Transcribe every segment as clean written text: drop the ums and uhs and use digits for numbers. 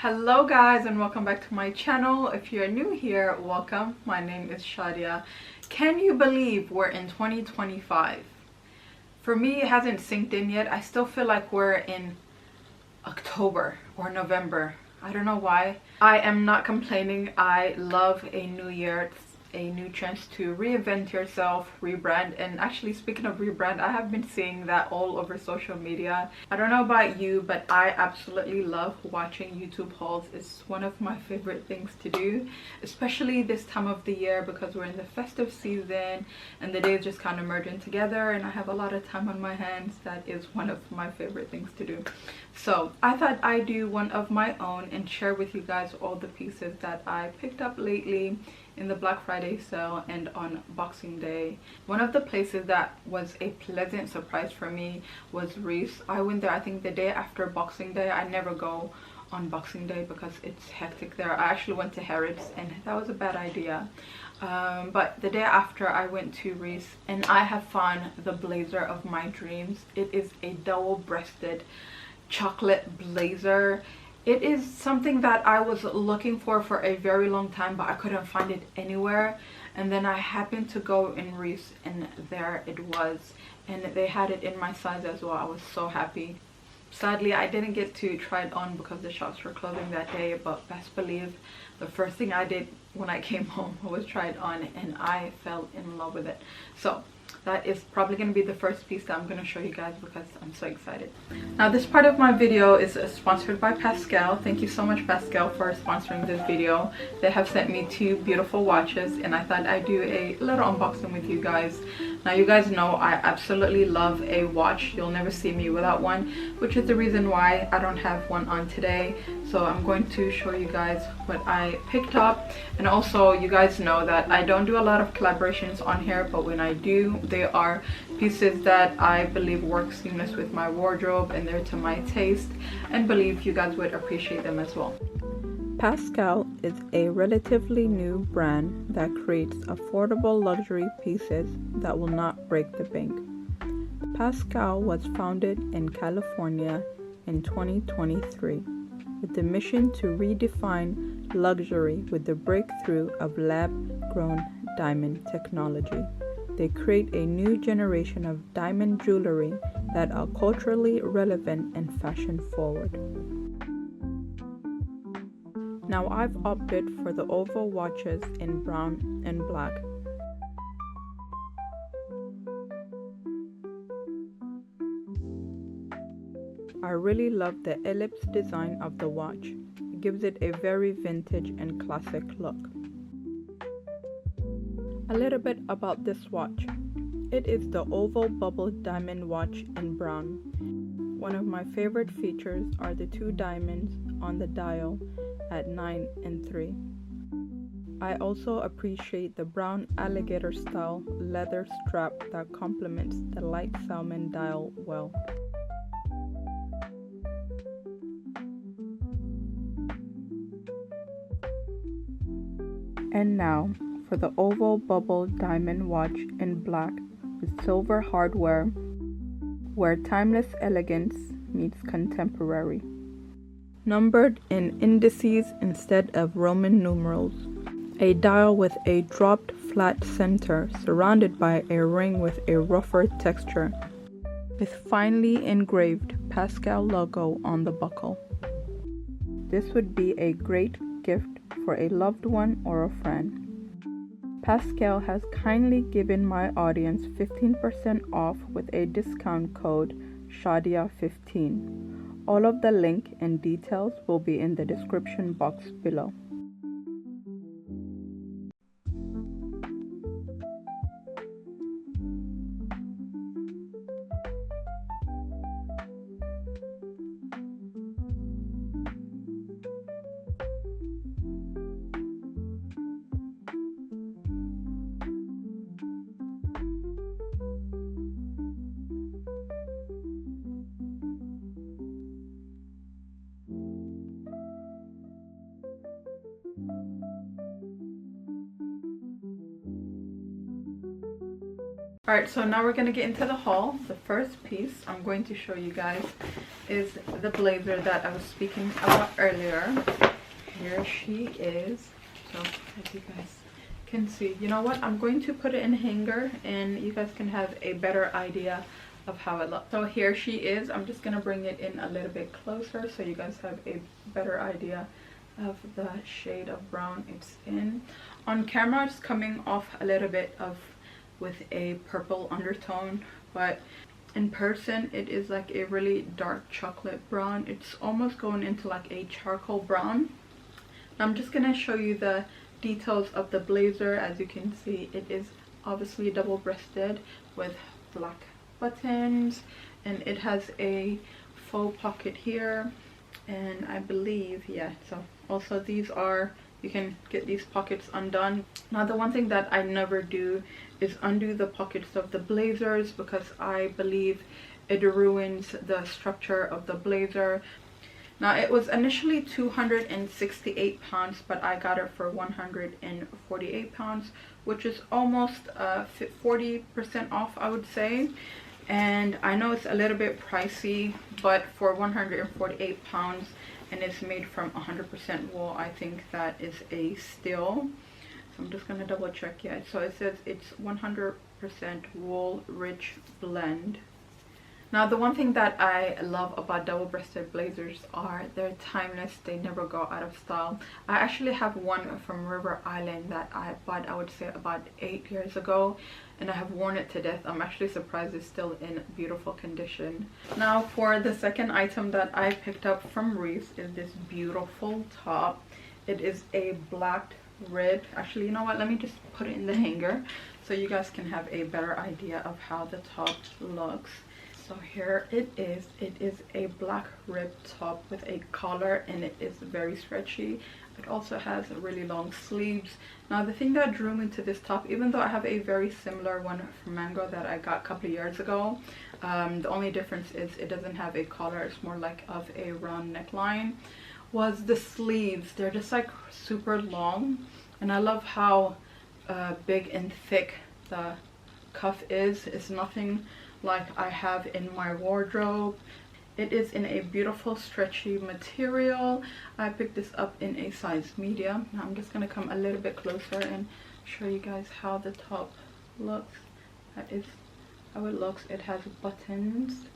Hello guys, and welcome back to my channel. If you're new here, welcome. My name is Shadia. Can you believe we're in 2025? For me, it hasn't synced in yet. I still feel like we're in October or November. I don't know why. I am not complaining. I love a new year. It's a new chance to reinvent yourself, rebrand. And actually, speaking of rebrand, I have been seeing that all over social media. I don't know about you, but I absolutely love watching YouTube hauls. It's one of my favorite things to do, especially this time of the year because we're in the festive season and the days just kind of merging together and I have a lot of time on my hands. That is one of my favorite things to do. So I thought I'd do one of my own and share with you guys all the pieces that I picked up lately in the Black Friday sale and on Boxing Day. One of the places that was a pleasant surprise for me was Reiss. I went there I think the day after Boxing Day. I never go on Boxing Day because it's hectic there. I actually went to Harrods and that was a bad idea. But the day after I went to Reiss and I have found the blazer of my dreams. It is a double-breasted chocolate blazer. It is something that I was looking for a very long time, but I couldn't find it anywhere. And then I happened to go in Reiss and there it was, and they had it in my size as well. I was so happy. Sadly, I didn't get to try it on because the shops were closing that day, but best believe the first thing I did when I came home was try it on and I fell in love with it. So that is probably going to be the first piece that I'm going to show you guys because I'm so excited. Now this part of my video is sponsored by Pascal. Thank you so much, Pascal, for sponsoring this video. They have sent me two beautiful watches and I thought I'd do a little unboxing with you guys. Now you guys know I absolutely love a watch. You'll never see me without one, which is the reason why I don't have one on today. So I'm going to show you guys what I picked up. And also you guys know that I don't do a lot of collaborations on here, but when I do, they are pieces that I believe work seamless with my wardrobe and they're to my taste, and believe you guys would appreciate them as well. Pascal is a relatively new brand that creates affordable luxury pieces that will not break the bank. Pascal was founded in California in 2023 with the mission to redefine luxury with the breakthrough of lab-grown diamond technology. They create a new generation of diamond jewelry that are culturally relevant and fashion-forward. Now I've opted for the oval watches in brown and black. I really love the ellipse design of the watch. It gives it a very vintage and classic look. A little bit about this watch. It is the oval bubble diamond watch in brown. One of my favorite features are the two diamonds on the dial at 9 and 3. I also appreciate the brown alligator style leather strap that complements the light salmon dial well. And now for the oval bubble diamond watch in black with silver hardware, where timeless elegance meets contemporary. Numbered in indices instead of Roman numerals. A dial with a dropped flat center surrounded by a ring with a rougher texture, with finely engraved Pascal logo on the buckle. This would be a great gift for a loved one or a friend. Pascal has kindly given my audience 15% off with a discount code Shadia15. All of the link and details will be in the description box below. Alright, so now we're going to get into the haul. The first piece I'm going to show you guys is the blazer that I was speaking about earlier. Here she is. So as you guys can see, you know what, I'm going to put it in a hanger and you guys can have a better idea of how it looks. So here she is. I'm just going to bring it in a little bit closer so you guys have a better idea of the shade of brown it's in. On camera it's coming off a little bit of with a purple undertone, but in person it is like a really dark chocolate brown. It's almost going into like a charcoal brown. I'm just gonna show you the details of the blazer. As you can see, it is obviously double-breasted with black buttons, and it has a faux pocket here, and I believe, yeah, so also these are, you can get these pockets undone. Now the one thing that I never do is undo the pockets of the blazers because I believe it ruins the structure of the blazer. Now it was initially 268 pounds, but I got it for 148 pounds, which is almost 40% off, I would say. And I know it's a little bit pricey, but for 148 pounds and it's made from 100% wool, I think that is a steal. So I'm just gonna double check. Yeah, so it says it's 100% wool rich blend. Now the one thing that I love about double-breasted blazers are they're timeless. They never go out of style. I actually have one from River Island that I bought, I would say, about 8 years ago, and I have worn it to death. I'm actually surprised it's still in beautiful condition. Now for the second item that I picked up from Reiss is this beautiful top. It is a black rib. Actually, you know what, let me just put it in the hanger so you guys can have a better idea of how the top looks. So here it is. It is a black rib top with a collar, and it is very stretchy. It also has really long sleeves. Now the thing that drew me to this top, even though I have a very similar one from Mango that I got a couple of years ago, the only difference is it doesn't have a collar. It's more like of a round neckline, was the sleeves. They're just like super long, and I love how big and thick the cuff is. It's nothing like I have in my wardrobe. It is in a beautiful stretchy material. I picked this up in a size medium. Now I'm just gonna come a little bit closer and show you guys how the top looks. That is how it looks. It has buttons,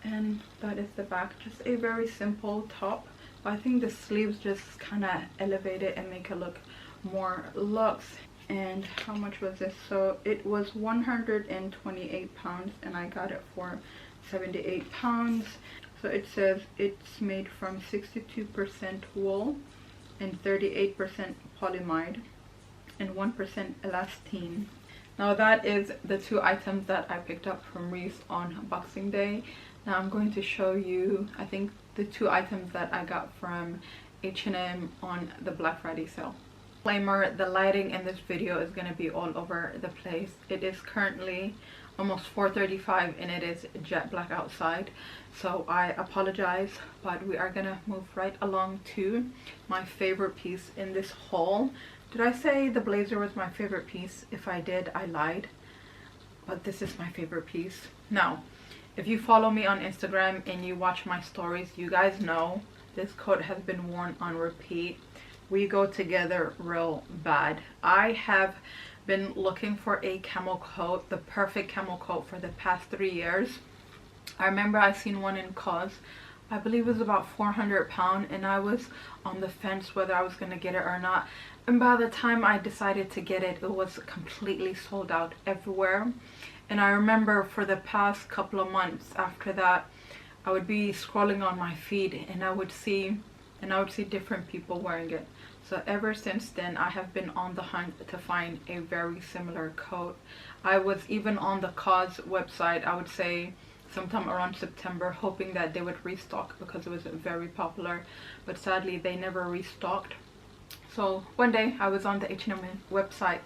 and that is the back. Just a very simple top, but I think the sleeves just kind of elevate it and make it look more luxe. And how much was this? So it was 128 pounds and I got it for 78 pounds. So it says it's made from 62% wool and 38% polyamide and 1% elastine. Now that is the two items that I picked up from Reiss on Boxing Day. Now I'm going to show you, I think, the two items that I got from H&M on the Black Friday sale. Disclaimer, the lighting in this video is going to be all over the place. It is currently almost 4:35 and it is jet black outside, so I apologize, but we are gonna move right along to my favorite piece in this haul. Did I say the blazer was my favorite piece? If I did, I lied, but this is my favorite piece. Now if you follow me on Instagram and you watch my stories, you guys know this coat has been worn on repeat. We go together real bad. I have been looking for a camel coat, the perfect camel coat, for the past 3 years. I remember I seen one in COS. I believe it was about 400 pounds, and I was on the fence whether I was going to get it or not. And by the time I decided to get it, it was completely sold out everywhere. And I remember for the past couple of months after that, I would be scrolling on my feed and I would see different people wearing it. So ever since then, I have been on the hunt to find a very similar coat. I was even on the COS website, I would say sometime around September, hoping that they would restock because it was very popular, but sadly they never restocked. So one day I was on the H&M website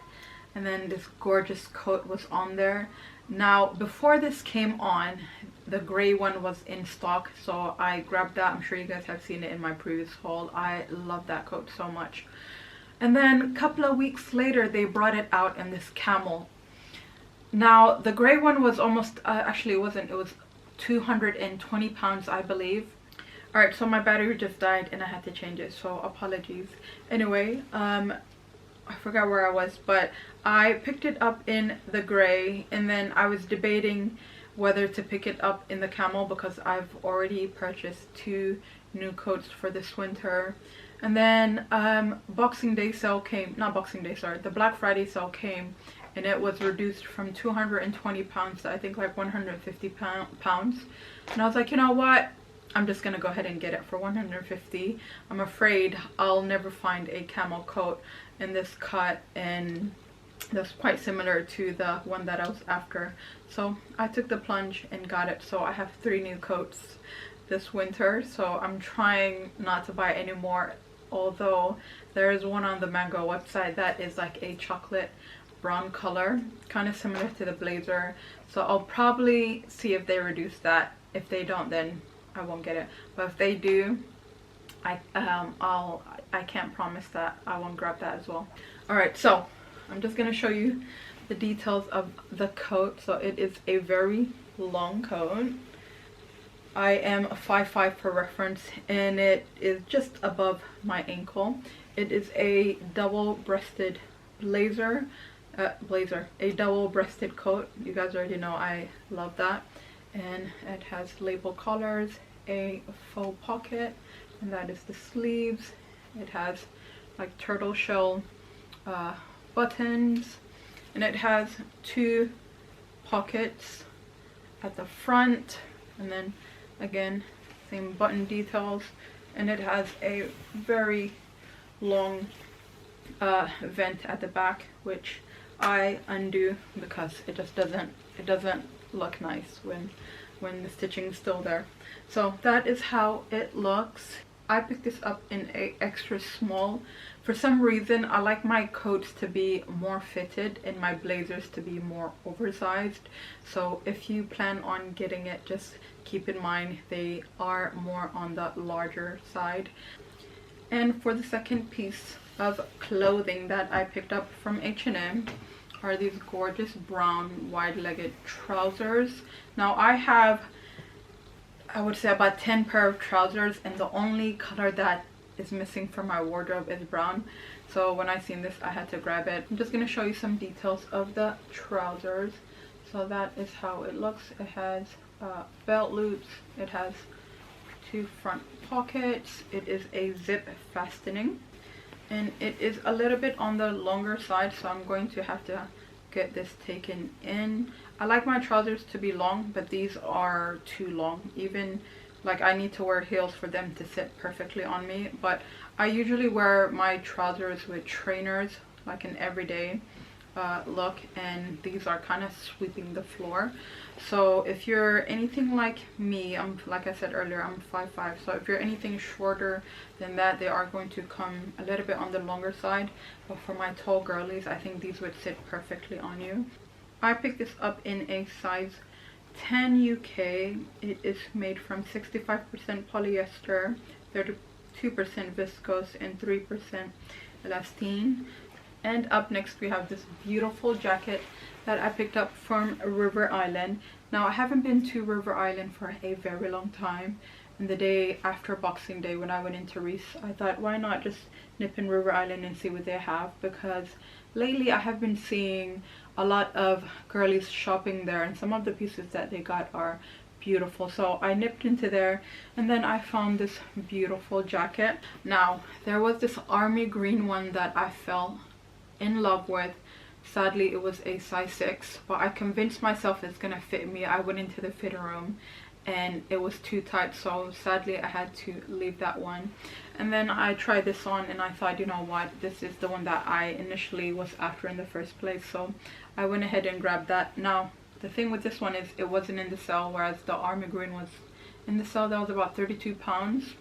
and then this gorgeous coat was on there. Now before this came on, the gray one was in stock, so I grabbed that. I'm sure you guys have seen it in my previous haul. I love that coat so much. And then a couple of weeks later they brought it out in this camel. Now the gray one was almost actually it wasn't, it was 220 pounds, I believe. All right, so my battery just died and I had to change it, so apologies. Anyway, I forgot where I was, but I picked it up in the gray, and then I was debating whether to pick it up in the camel because I've already purchased 2 new coats for this winter. And then Boxing Day sale came, not Boxing Day, sorry, the Black Friday sale came, and it was reduced from 220 pounds to I think like 150 pounds. And I was like, you know what, I'm just gonna go ahead and get it for 150. I'm afraid I'll never find a camel coat in this cut, and that's quite similar to the one that I was after. So I took the plunge and got it. So I have 3 new coats this winter, so I'm trying not to buy any more, although there is one on the Mango website that is like a chocolate brown color, kind of similar to the blazer. So I'll probably see if they reduce that. If they don't, then I won't get it, but if they do, I can't promise that I won't grab that as well. All right, so I'm just gonna show you the details of the coat. So it is a very long coat. I am a 5'5" for reference, and it is just above my ankle. It is a double-breasted a double-breasted coat. You guys already know I love that. And it has label collars, a faux pocket, and that is the sleeves. It has like turtle shell buttons, and it has 2 pockets at the front, and then again same button details, and it has a very long vent at the back, which I undo because it just doesn't look nice when the stitching is still there. So that is how it looks. I picked this up in a extra small. For some reason I like my coats to be more fitted and my blazers to be more oversized. So if you plan on getting it, just keep in mind they are more on the larger side. And for the second piece of clothing that I picked up from H&M are these gorgeous brown wide-legged trousers. Now I have, I would say, about 10 pair of trousers, and the only color that is missing from my wardrobe is brown. So when I seen this, I had to grab it. I'm just going to show you some details of the trousers. So that is how it looks. It has belt loops, it has 2 front pockets, it is a zip fastening, and it is a little bit on the longer side, so I'm going to have to get this taken in. I like my trousers to be long, but these are too long. Even like I need to wear heels for them to sit perfectly on me, but I usually wear my trousers with trainers, like an everyday look, and these are kind of sweeping the floor. So if you're anything like me, like I said earlier, I'm 5'5", so if you're anything shorter than that, they are going to come a little bit on the longer side. But for my tall girlies, I think these would sit perfectly on you. I picked this up in a size 10 UK. It is made from 65% polyester, 32% viscose, and 3% elastane. And up next we have this beautiful jacket that I picked up from River Island. Now I haven't been to River Island for a very long time, and the day after Boxing Day when I went into Reiss, I thought why not just nip in River Island and see what they have, because lately I have been seeing a lot of girlies shopping there, and some of the pieces that they got are beautiful. So I nipped into there, and then I found this beautiful jacket. Now there was this army green one that I fell in love with. Sadly it was a size 6, but I convinced myself it's gonna fit me. I went into the fitting room and it was too tight, so sadly I had to leave that one. And then I tried this on and I thought, you know what, this is the one that I initially was after in the first place, so I went ahead and grabbed that. Now the thing with this one is it wasn't in the sale, whereas the army green was in the sale. That was about 32 pounds,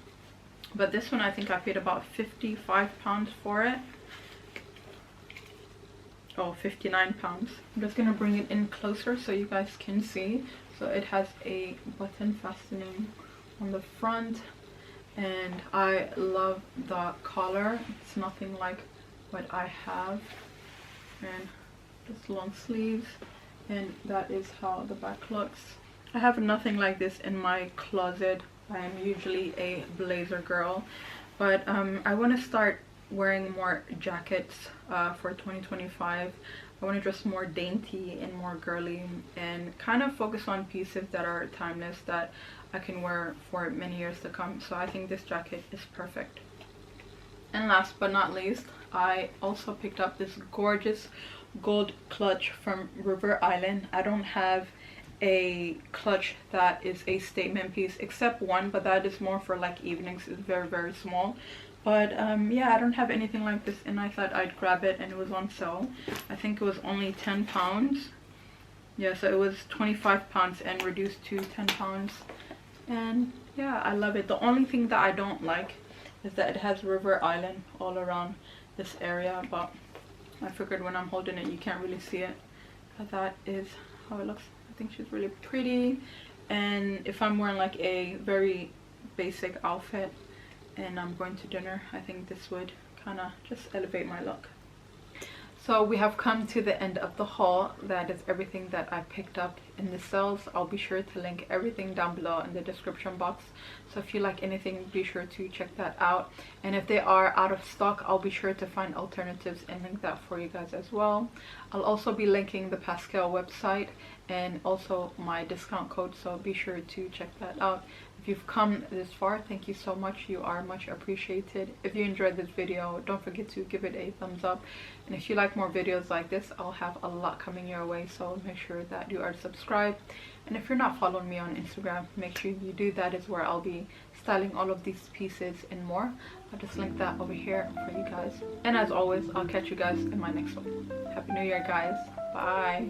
but this one I think I paid about 55 pounds for it. Oh, 59 pounds. I'm just gonna bring it in closer so you guys can see. So it has a button fastening on the front, and I love the collar. It's nothing like what I have. And just long sleeves, and that is how the back looks. I have nothing like this in my closet. I am usually a blazer girl, but I want to start wearing more jackets for 2025. I want to dress more dainty and more girly and kind of focus on pieces that are timeless that I can wear for many years to come. So I think this jacket is perfect. And last but not least, I also picked up this gorgeous gold clutch from River Island. I don't have a clutch that is a statement piece except one, but that is more for like evenings. It's very, very small. But yeah, I don't have anything like this, and I thought I'd grab it, and it was on sale. I think it was only 10 pounds. Yeah, so it was 25 pounds and reduced to 10 pounds. And yeah, I love it. The only thing that I don't like is that it has River Island all around this area, but I figured when I'm holding it you can't really see it. But that is how it looks. I think she's really pretty, and if I'm wearing like a very basic outfit and I'm going to dinner, I think this would kind of just elevate my look. So we have come to the end of the haul. That is everything that I picked up in the sales. I'll be sure to link everything down below in the description box. So if you like anything, be sure to check that out. And if they are out of stock, I'll be sure to find alternatives and link that for you guys as well. I'll also be linking the Pascal website and also my discount code, so be sure to check that out. If you've come this far, thank you so much. You are much appreciated. If you enjoyed this video, don't forget to give it a thumbs up. And if you like more videos like this, I'll have a lot coming your way, so make sure that you are subscribed. And if you're not following me on Instagram, make sure you do. That is where I'll be styling all of these pieces and more. I'll just link that over here for you guys. And as always, I'll catch you guys in my next one. Happy New Year, guys. Bye.